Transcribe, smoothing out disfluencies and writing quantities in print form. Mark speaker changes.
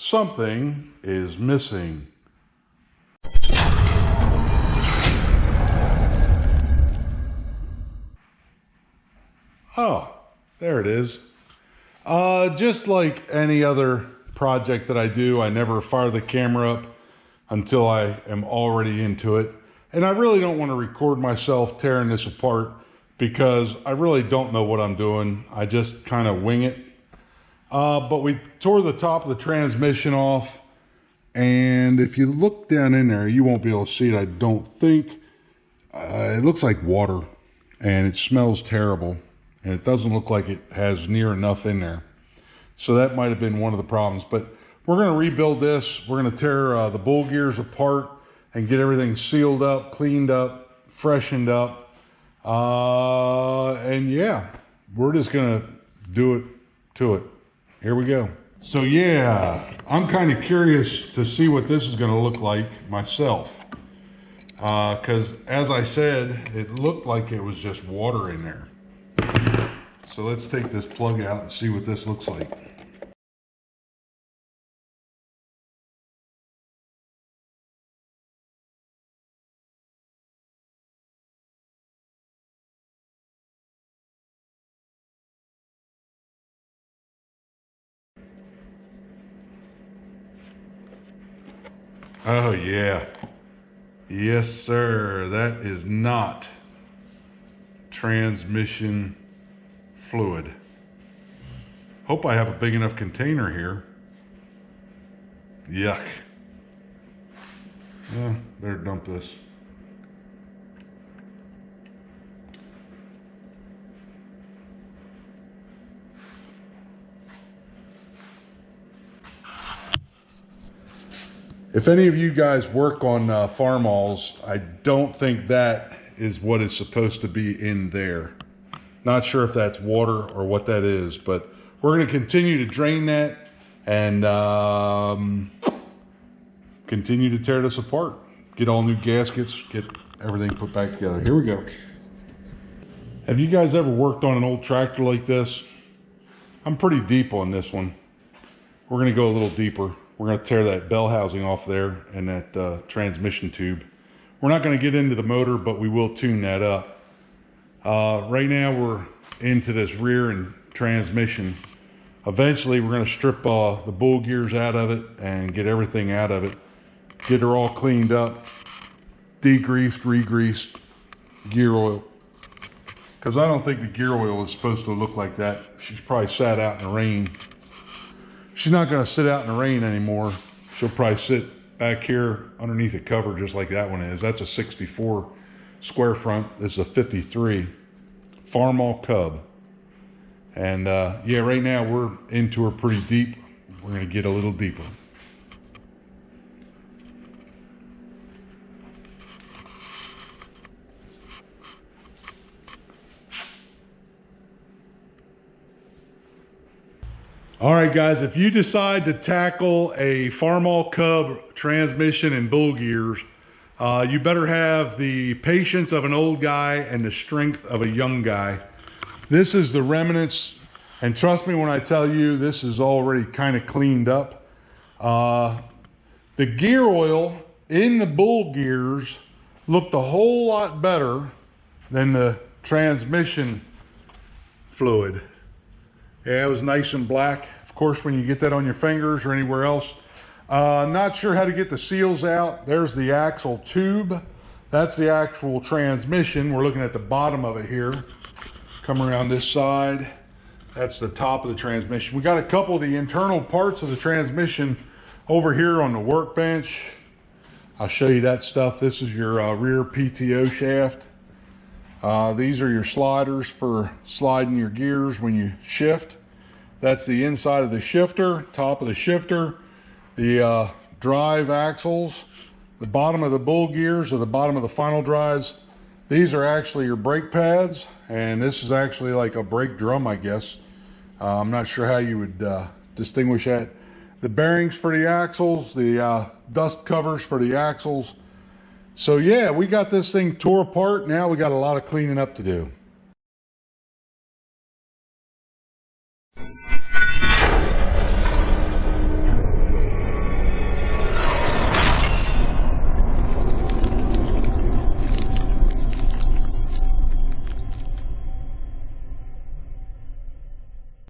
Speaker 1: something is missing. Oh, there it is. Just like any other project that I do, I never fire the camera up until I am already into it. And I really don't want to record myself tearing this apart because I really don't know what I'm doing. I just kind of wing it. But we tore the top of the transmission off. And if you look down in there, you won't be able to see it, I don't think. It looks like water and it smells terrible. And it doesn't look like it has near enough in there. So that might have been one of the problems. But we're going to rebuild this. We're going to tear the bull gears apart and get everything sealed up, cleaned up, freshened up. And yeah, we're just going to do it to it. Here we go. So yeah, I'm kind of curious to see what this is going to look like myself. Because as I said, it looked like it was just water in there. So let's take this plug out and see what this looks like. Oh yeah. Yes, sir. That is not transmission fluid. Hope I have a big enough container here. Yuck. Better dump this. If any of you guys work on Farmalls, I don't think that is what is supposed to be in there. Not sure if that's water or what that is, but we're going to continue to drain that and continue to tear this apart. Get all new gaskets, get everything put back together. Here we go. Have you guys ever worked on an old tractor like this? I'm pretty deep on this one. We're going to go a little deeper. We're going to tear that bell housing off there and that transmission tube. We're not going to get into the motor, but we will tune that up. Right now we're into this rear and transmission. Eventually we're going to strip the bull gears out of it and get everything out of it. Get her all cleaned up, degreased, re-greased, gear oil. Because I don't think the gear oil is supposed to look like that. She's probably sat out in the rain. She's not going to sit out in the rain anymore. She'll probably sit back here underneath the cover just like that one is. That's a 64 square front. This is a 53 Farmall Cub. And yeah, right now we're into her pretty deep. We're going to get a little deeper. All right, guys, if you decide to tackle a Farmall Cub transmission and bull gears, you better have the patience of an old guy and the strength of a young guy. This is the remnants, and trust me when I tell you, this is already kind of cleaned up. The gear oil in the bull gears looked a whole lot better than the transmission fluid. Yeah, it was nice and black. Of course, when you get that on your fingers or anywhere else. Not sure how to get the seals out. There's the axle tube. That's the actual transmission. We're looking at the bottom of it here. Come around this side. That's the top of the transmission. We got a couple of the internal parts of the transmission over here on the workbench. I'll show you that stuff. This is your rear PTO shaft. These are your sliders for sliding your gears when you shift. That's the inside of the shifter, top of the shifter, the drive axles, the bottom of the bull gears or the bottom of the final drives. These are actually your brake pads, and this is actually like a brake drum, I guess. I'm not sure how you would distinguish that. The bearings for the axles, the dust covers for the axles. So yeah, we got this thing tore apart. Now we got a lot of cleaning up to do.